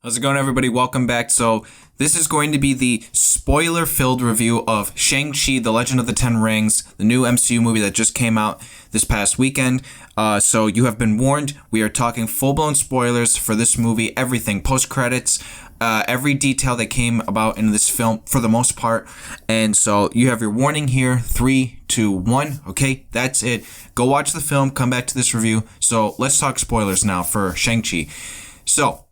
How's it going, everybody? Welcome back. So this is going to be the spoiler-filled review of Shang-Chi, The Legend of the Ten Rings, the new MCU movie that just came out this past weekend. So you have been warned. We are talking full-blown spoilers for this movie, everything, post-credits, every detail that came about in this film for the most part. And so you have your warning here, 3, 2, 1. Okay, that's it. Go watch the film, come back to this review. So let's talk spoilers now for Shang-Chi. So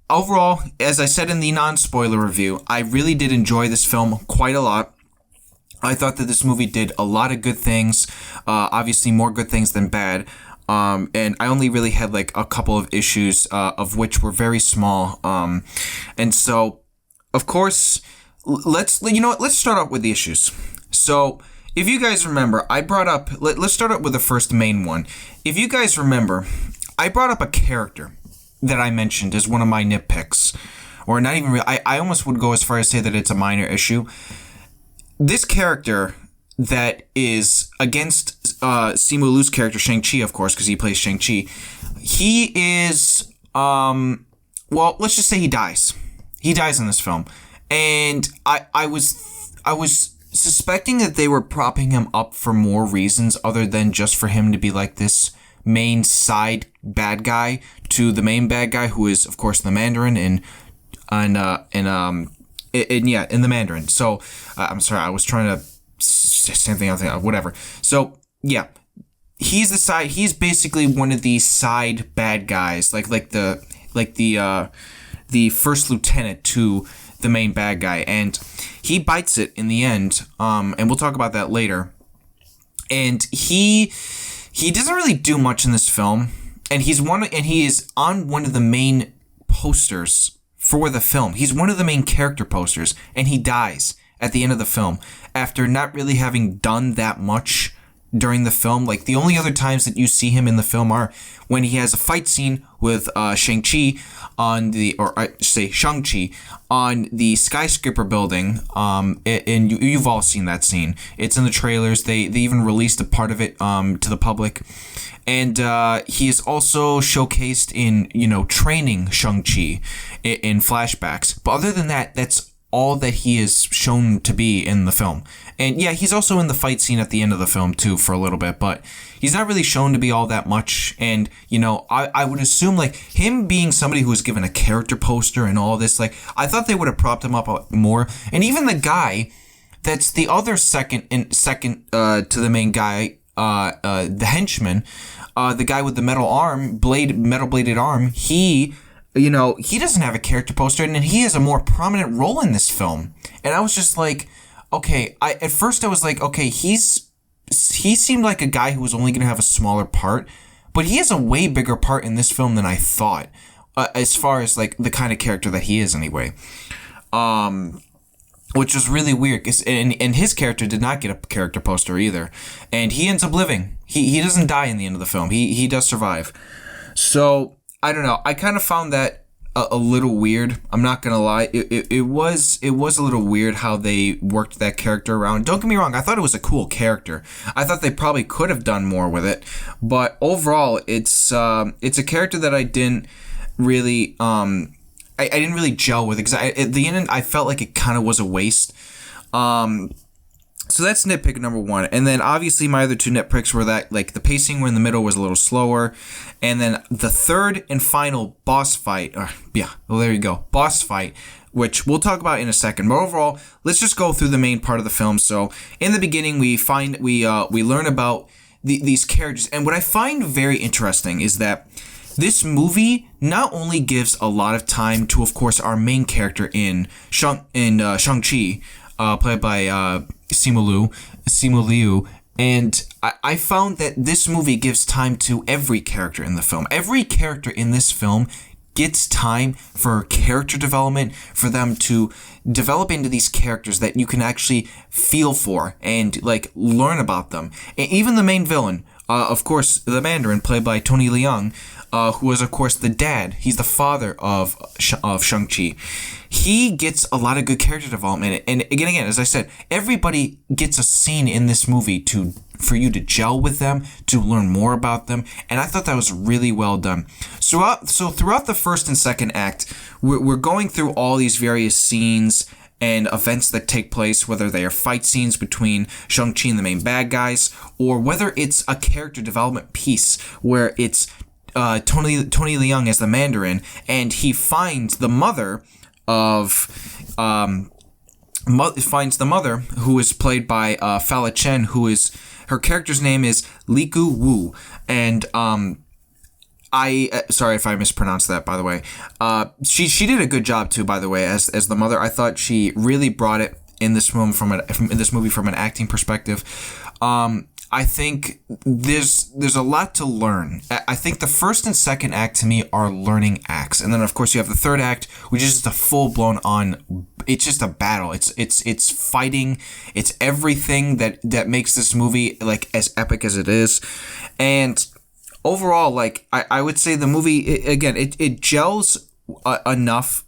overall, as I said in the non-spoiler review, I really did enjoy this film quite a lot. I thought that this movie did a lot of good things, obviously more good things than bad. And I only really had like a couple of issues, of which were very small. And so, of course, let's start out with the issues. So, if you guys remember, I brought up, let's start out with the first main one. If you guys remember, I brought up a character that I mentioned as one of my nitpicks, or not even real. I almost would go as far as say that it's a minor issue. This character that is against Simu Liu's character, Shang-Chi, of course, because he plays Shang-Chi. He is, well, let's just say he dies. He dies in this film. And I was suspecting that they were propping him up for more reasons other than just for him to be like this main side bad guy to the main bad guy, who is of course the Mandarin in the Mandarin. So I'm sorry, I was trying to say something else, whatever. So yeah, he's basically one of these side bad guys, like the first lieutenant to the main bad guy, and he bites it in the end. And we'll talk about that later. And he doesn't really do much in this film, and he is on one of the main posters for the film. He's one of the main character posters, and he dies at the end of the film after not really having done that much during the film. Like, the only other times that you see him in the film are when he has a fight scene with Shang-Chi Shang-Chi on the skyscraper building. And you've all seen that scene. It's in the trailers. They even released a part of it to the public. And he is also showcased in, training Shang-Chi in flashbacks. But other than that, that's all that he is shown to be in the film. And yeah, he's also in the fight scene at the end of the film too for a little bit, but he's not really shown to be all that much. And, I would assume like him being somebody who was given a character poster and all this, like I thought they would have propped him up more. And even the guy that's the other second to the main guy, the henchman, the guy with the metal bladed arm, he doesn't have a character poster, and he has a more prominent role in this film. And I was just like, okay, at first I was like, okay, he seemed like a guy who was only going to have a smaller part, but he has a way bigger part in this film than I thought, as far as like the kind of character that he is anyway. Which was really weird, and his character did not get a character poster either, and he ends up living. He doesn't die in the end of the film. He does survive. So I don't know. I kind of found that a little weird. I'm not gonna lie. It was a little weird how they worked that character around. Don't get me wrong. I thought it was a cool character. I thought they probably could have done more with it. But overall, it's a character that I didn't really I didn't really gel with it, because at the end I felt like it kind of was a waste. So that's nitpick number one. And then obviously my other two nitpicks were that like the pacing in the middle was a little slower. And then the third and final boss fight, boss fight, which we'll talk about in a second. But overall, let's just go through the main part of the film. So in the beginning, we learn about these characters. And what I find very interesting is that this movie not only gives a lot of time to, of course, our main character in Shang-Chi, played by Simu Liu, and I found that this movie gives time to every character in the film. Every character in this film gets time for character development, for them to develop into these characters that you can actually feel for and like learn about them. And even the main villain, of course, the Mandarin, played by Tony Leung, who is, of course, the dad. He's the father of Shang-Chi. He gets a lot of good character development. And again, as I said, everybody gets a scene in this movie for you to gel with them, to learn more about them. And I thought that was really well done. So throughout the first and second act, we're going through all these various scenes and events that take place, whether they are fight scenes between Shang-Chi and the main bad guys, or whether it's a character development piece where it's Tony Leung as the Mandarin, and he finds the mother who is played by Fala Chen, her character's name is Liku Wu, and sorry if I mispronounced that, by the way. She did a good job too, by the way, as the mother. I thought she really brought it in this movie from an acting perspective. I think there's a lot to learn. I think the first and second act to me are learning acts, and then of course you have the third act, which is just a full blown on. It's just a battle. It's fighting. It's everything that makes this movie like as epic as it is, and overall, like I would say the movie it gels enough.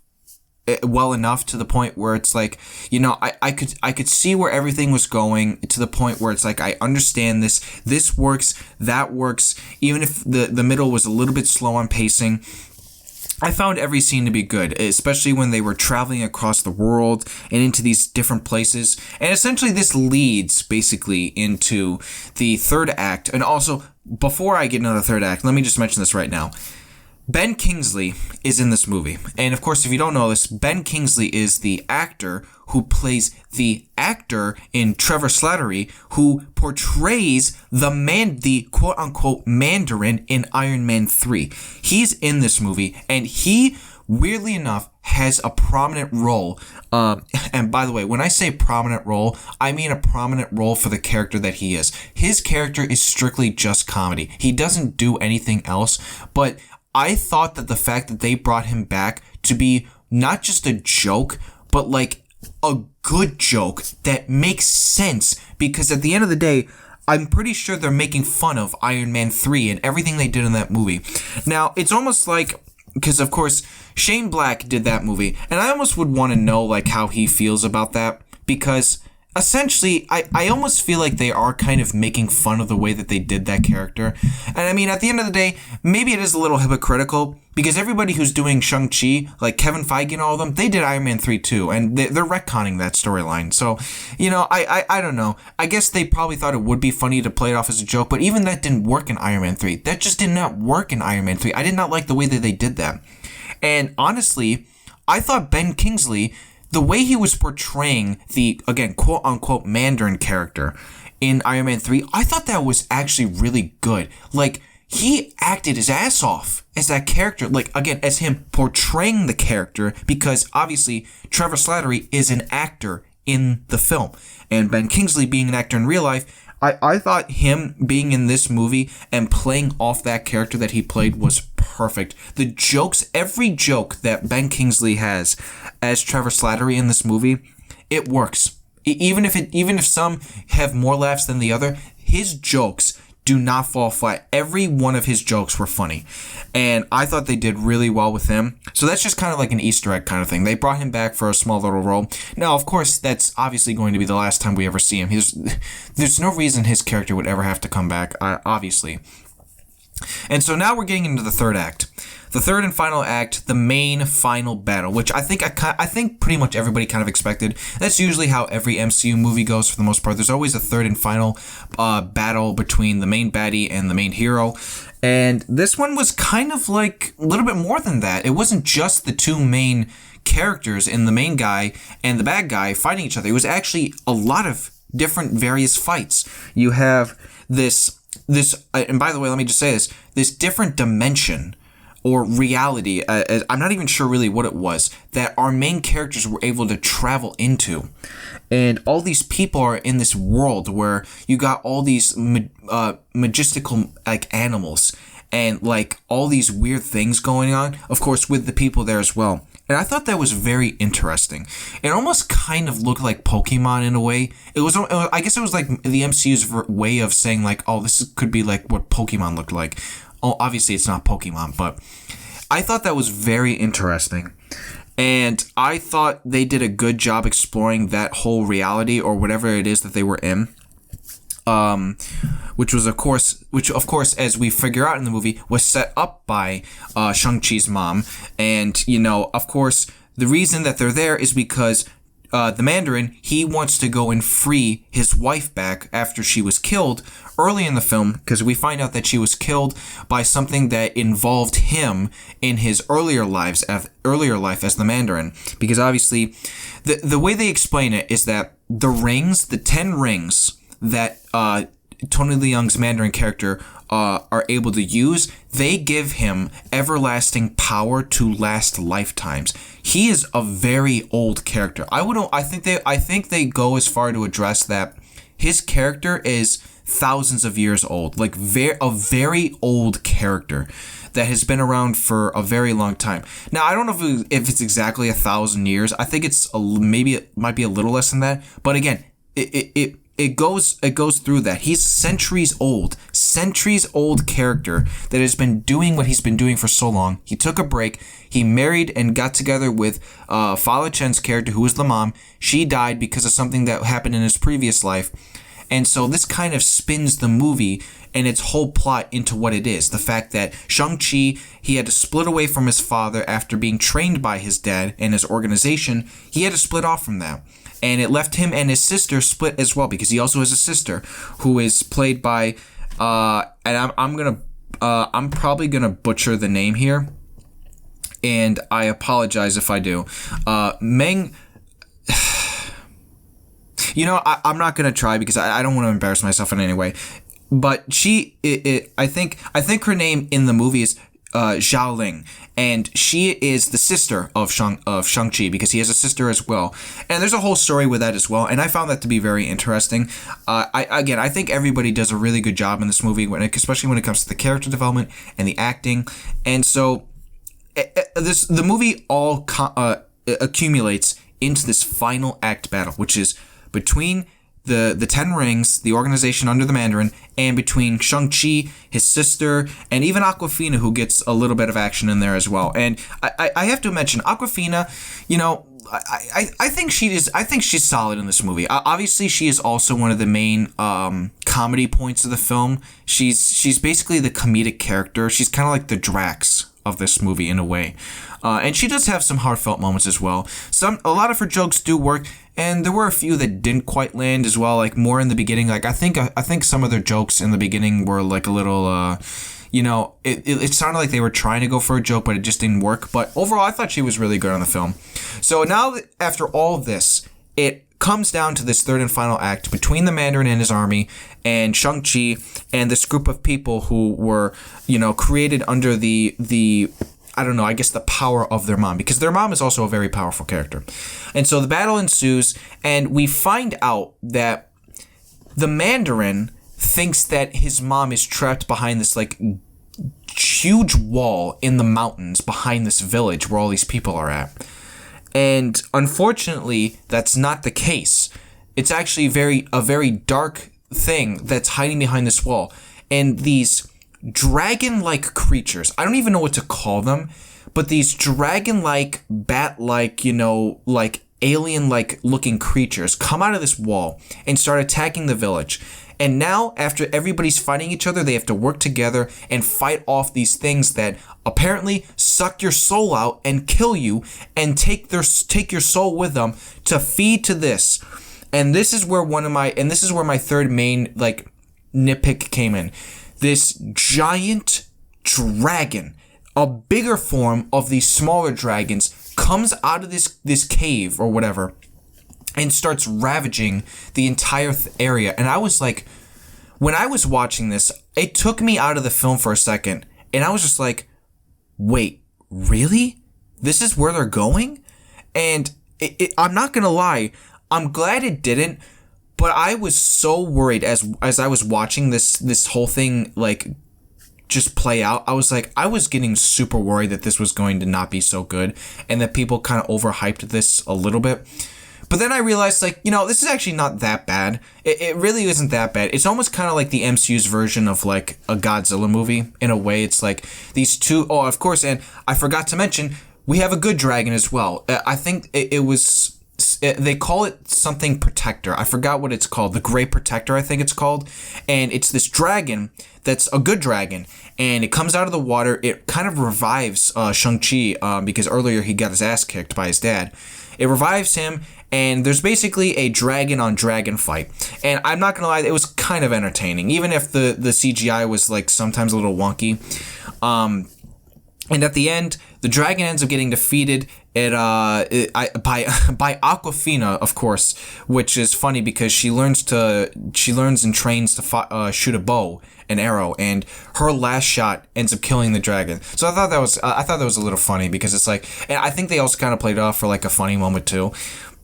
Well enough to the point where it's like, you know, I could see where everything was going, to the point where it's like, I understand this works, that works, even if the middle was a little bit slow on pacing. I found every scene to be good, especially when they were traveling across the world and into these different places. And essentially this leads basically into the third act. And also, before I get into the third act, let me just mention this right now. Ben Kingsley is in this movie. And of course, if you don't know this, Ben Kingsley is the actor who plays the actor in Trevor Slattery, who portrays the quote-unquote Mandarin in Iron Man 3. He's in this movie, and he, weirdly enough, has a prominent role. And by the way, when I say prominent role, I mean a prominent role for the character that he is. His character is strictly just comedy. He doesn't do anything else, but I thought that the fact that they brought him back to be not just a joke, but like a good joke that makes sense, because at the end of the day, I'm pretty sure they're making fun of Iron Man 3 and everything they did in that movie. Now, it's almost like, because of course, Shane Black did that movie, and I almost would want to know like how he feels about that, because essentially, I almost feel like they are kind of making fun of the way that they did that character. And I mean, at the end of the day, maybe it is a little hypocritical, because everybody who's doing Shang-Chi, like Kevin Feige and all of them, they did Iron Man 3 too, and they're retconning that storyline. So, you know, I don't know. I guess they probably thought it would be funny to play it off as a joke, but even that didn't work in Iron Man 3. That just did not work in Iron Man 3. I did not like the way that they did that. And honestly, I thought Ben Kingsley, the way he was portraying the, again, quote-unquote Mandarin character in Iron Man 3, I thought that was actually really good. Like, he acted his ass off as that character, like, again, as him portraying the character, because obviously Trevor Slattery is an actor in the film, and Ben Kingsley being an actor in real life, I thought him being in this movie and playing off that character that he played was perfect. The jokes, every joke that Ben Kingsley has as Trevor Slattery in this movie, it works. Even if some have more laughs than the other, his jokes do not fall flat. Every one of his jokes were funny, and I thought they did really well with him. So that's just kind of like an Easter egg kind of thing. They brought him back for a small little role. Now, of course, that's obviously going to be the last time we ever see him. There's no reason his character would ever have to come back, obviously. And so now we're getting into the third act. The third and final act, the main final battle, which I think pretty much everybody kind of expected. That's usually how every MCU movie goes for the most part. There's always a third and final battle between the main baddie and the main hero. And this one was kind of like a little bit more than that. It wasn't just the two main characters in the main guy and the bad guy fighting each other. It was actually a lot of different various fights. You have this, and by the way, let me just say this different dimension or reality, I'm not even sure really what it was, that our main characters were able to travel into. And all these people are in this world where you got all these majestical like animals and like all these weird things going on, of course, with the people there as well. And I thought that was very interesting. It almost kind of looked like Pokemon in a way. I guess it was like the MCU's way of saying like, oh, this could be like what Pokemon looked like. obviously it's not Pokemon, but I thought that was very interesting. And I thought they did a good job exploring that whole reality or whatever it is that they were in. Which of course, as we figure out in the movie, was set up by Shang-Chi's mom. And, of course, the reason that they're there is because the Mandarin, he wants to go and free his wife back after she was killed early in the film, because we find out that she was killed by something that involved him in his earlier life as the Mandarin. Because obviously, the way they explain it is that the 10 rings that Tony Leung's Mandarin character are able to use, they give him everlasting power to last lifetimes. He is a very old character. I think they go as far to address that his character is thousands of years old, like a very old character that has been around for a very long time. Now, I don't know if it's exactly 1,000 years. I think maybe it might be a little less than that. But again, it goes through that. He's centuries old character that has been doing what he's been doing for so long. He took a break. He married and got together with Fa Chen's character, who was the mom. She died because of something that happened in his previous life. And so this kind of spins the movie and its whole plot into what it is. The fact that Shang-Chi, he had to split away from his father after being trained by his dad and his organization. He had to split off from that. And it left him and his sister split as well, because he also has a sister who is played by, and I'm probably gonna butcher the name here, and I apologize if I do. Meng. I'm not gonna try because I don't want to embarrass myself in any way. But I think her name in the movie is Zhao Ling, and she is the sister of Shang-Chi, because he has a sister as well. And there's a whole story with that as well, and I found that to be very interesting. I think everybody does a really good job in this movie, especially when it comes to the character development and the acting. And so the movie all accumulates into this final act battle, which is between the 10 rings, the organization under the Mandarin, and between Shang-Chi, his sister, and even Awkwafina, who gets a little bit of action in there as well. And I have to mention Awkwafina, I think she's solid in this movie. Obviously, she is also one of the main comedy points of the film. She's basically the comedic character. She's kind of like the Drax of this movie in a way. And she does have some heartfelt moments as well. A lot of her jokes do work, and there were a few that didn't quite land as well, like more in the beginning. Like I think some of their jokes in the beginning were like a little it sounded like they were trying to go for a joke, but it just didn't work. But overall, I thought she was really good on the film. So now, after all this, it comes down to this third and final act between the Mandarin and his army and Shang-Chi and this group of people who were, created under the I don't know, I guess the power of their mom, because their mom is also a very powerful character. And so the battle ensues, and we find out that the Mandarin thinks that his mom is trapped behind this like huge wall in the mountains behind this village where all these people are at. And unfortunately, that's not the case. It's actually a very dark thing that's hiding behind this wall. And these dragon-like creatures, I don't even know what to call them, but these dragon-like, bat-like, like alien-like looking creatures come out of this wall and start attacking the village. And now, after everybody's fighting each other, they have to work together and fight off these things that apparently suck your soul out and kill you and take your soul with them to feed to this. And this is where my third main like nitpick came in. This giant dragon, a bigger form of these smaller dragons, comes out of this cave or whatever and starts ravaging the entire area. And I was like, when I was watching this, it took me out of the film for a second, and I was just like, wait, really? This is where they're going? And I'm not gonna lie, I'm glad it didn't, but I was so worried as I was watching this whole thing like just play out. I was getting super worried that this was going to not be so good and that people kind of overhyped this a little bit. But then I realized, like, this is actually not that bad. It really isn't that bad. It's almost kind of like the MCU's version of, like, a Godzilla movie. In a way, it's like these two... Oh, of course, and I forgot to mention, we have a good dragon as well. I think it was... They call it something protector. I forgot what it's called. The Great Protector, I think it's called. And it's this dragon that's a good dragon. And it comes out of the water. It kind of revives Shang-Chi because earlier he got his ass kicked by his dad. It revives him, and there's basically a dragon-on-dragon fight. And I'm not going to lie, it was kind of entertaining, even if the CGI was, like, sometimes a little wonky. And at the end, the dragon ends up getting defeated by Awkwafina, of course, which is funny because she learns and trains to shoot a bow, an arrow, and her last shot ends up killing the dragon. So I thought that was a little funny because it's like, and I think they also kind of played it off for like a funny moment too.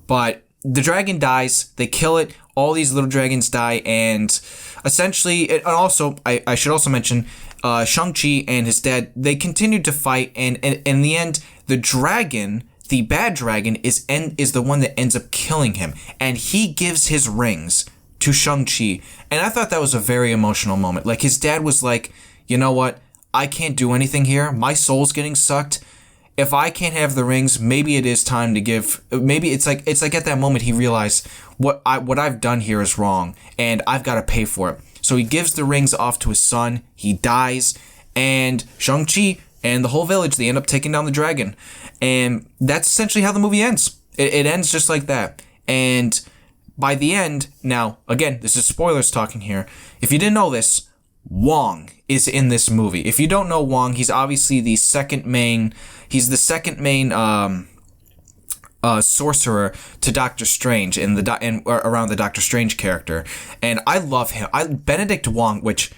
But the dragon dies, they kill it, all these little dragons die, and essentially, and also I should also mention. Shang-Chi and his dad, they continued to fight, and in the end, the dragon, the bad dragon, is the one that ends up killing him, and he gives his rings to Shang-Chi, and I thought that was a very emotional moment. Like, his dad was like, you know what, I can't do anything here, my soul's getting sucked, if I can't have the rings, maybe it is time to give, maybe it's like at that moment he realized what I've done here is wrong, and I've got to pay for it. So he gives the rings off to his son, he dies, and Shang-Chi and the whole village, they end up taking down the dragon. And that's essentially how the movie ends. It ends just like that. And by the end, now, again, this is spoilers talking here. If you didn't know this, Wong is in this movie. If you don't know Wong, he's obviously the second main sorcerer to Doctor Strange around the Doctor Strange character, and I love him. Benedict Wong, which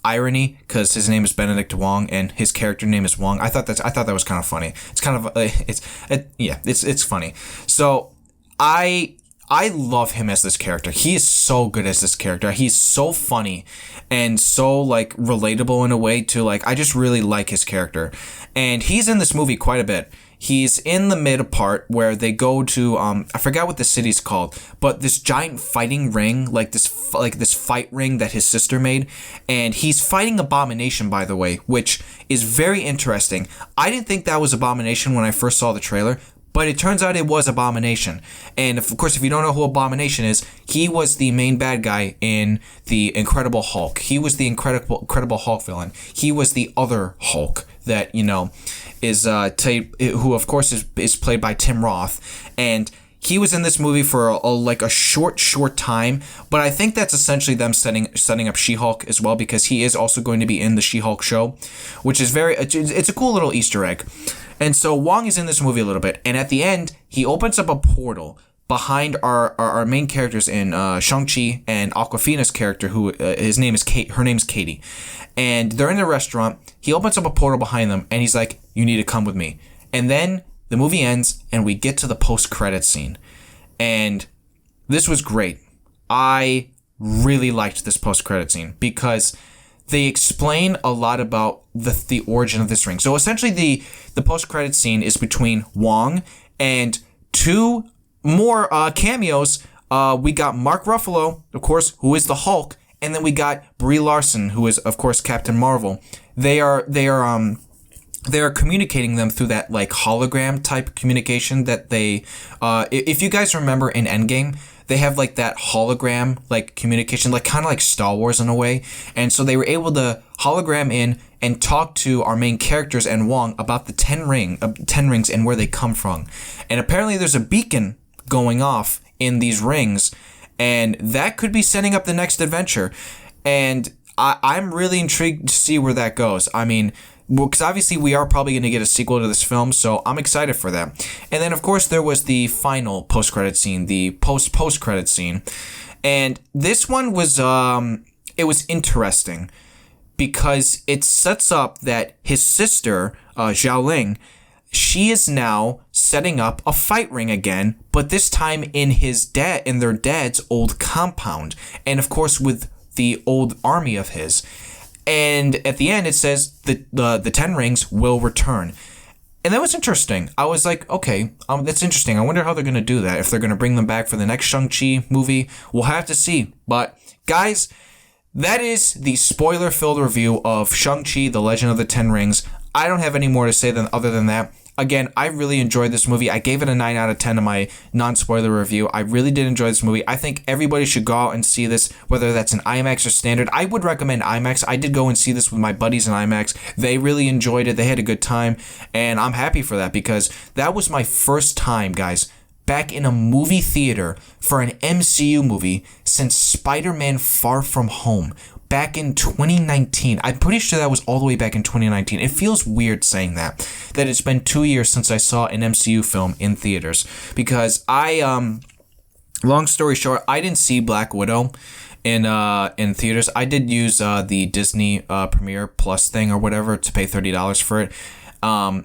irony because his name is Benedict Wong and his character name is Wong. I thought that was kind of funny. It's kind of it's funny. So I love him as this character. He is so good as this character. He's so funny and so like relatable in a way too. Like I just really like his character, and he's in this movie quite a bit. He's in the mid part where they go to I forgot what the city's called, but this giant fighting ring, like this fight ring that his sister made, and he's fighting Abomination, by the way, which is very interesting. I didn't think that was Abomination when I first saw the trailer, but it turns out it was Abomination. And of course, if you don't know who Abomination is, he was the main bad guy in the Incredible Hulk. He was the Incredible Hulk villain. He was the other Hulk that, you know, is who of course is played by Tim Roth, and he was in this movie for a short time, but I think that's essentially them setting up She-Hulk as well, because he is also going to be in the She-Hulk show, which is it's a cool little Easter egg. And so Wong is in this movie a little bit, and at the end he opens up a portal behind our main characters in Shang-Chi and Awkwafina's character, who his name is Kate. Her name's Katie, and they're in the restaurant. He opens up a portal behind them, and he's like, "You need to come with me." And then the movie ends, and we get to the post-credit scene, and this was great. I really liked this post-credit scene because they explain a lot about the origin of this ring. So essentially, the post-credit scene is between Wong and two more cameos. We got Mark Ruffalo, of course, who is the Hulk, and then we got Brie Larson, who is, of course, Captain Marvel. They are communicating them through that like hologram type communication that they. If you guys remember in Endgame, they have like that hologram like communication, like kind of like Star Wars in a way, and so they were able to hologram in and talk to our main characters and Wong about the 10 rings and where they come from. And apparently there's a beacon going off in these rings, and that could be setting up the next adventure. And I'm really intrigued to see where that goes. I mean, because obviously we are probably going to get a sequel to this film, so I'm excited for that. And then, of course, there was the final post-credit scene, the post-credit scene. And this one was, it was interesting because it sets up that his sister, Xiaoling, she is now setting up a fight ring again, but this time in their dad's old compound. And, of course, with the old army of his. And at the end, it says the 10 rings will return. And that was interesting. I was like, okay, that's interesting. I wonder how they're going to do that. If they're going to bring them back for the next Shang-Chi movie, we'll have to see. But, guys, that is the spoiler-filled review of Shang-Chi, The Legend of the Ten Rings. I don't have any more to say other than that. Again, I really enjoyed this movie. I gave it a 9 out of 10 in my non-spoiler review. I really did enjoy this movie. I think everybody should go out and see this, whether that's an IMAX or standard. I would recommend IMAX. I did go and see this with my buddies in IMAX. They really enjoyed it. They had a good time, and I'm happy for that because that was my first time, guys, back in a movie theater for an MCU movie since Spider-Man Far From Home. Back in 2019. I'm pretty sure that was all the way back in 2019. It feels weird saying that it's been 2 years since I saw an MCU film in theaters. Because long story short, I didn't see Black Widow in theaters. I did use the Disney Premiere Plus thing or whatever to pay $30 for it. I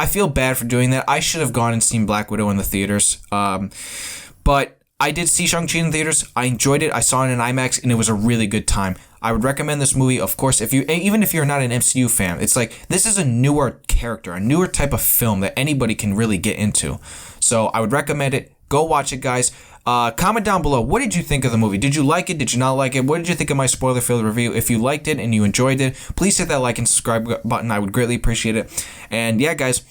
feel bad for doing that. I should have gone and seen Black Widow in the theaters. But I did see Shang-Chi in theaters. I enjoyed it. I saw it in IMAX, and it was a really good time. I would recommend this movie, of course, even if you're not an MCU fan. It's like, this is a newer character, a newer type of film that anybody can really get into. So I would recommend it. Go watch it, guys. Comment down below. What did you think of the movie? Did you like it? Did you not like it? What did you think of my spoiler-filled review? If you liked it and you enjoyed it, please hit that like and subscribe button. I would greatly appreciate it. And yeah, guys,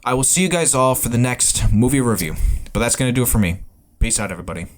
I will see you guys all for the next movie review. But that's going to do it for me. Peace out, everybody.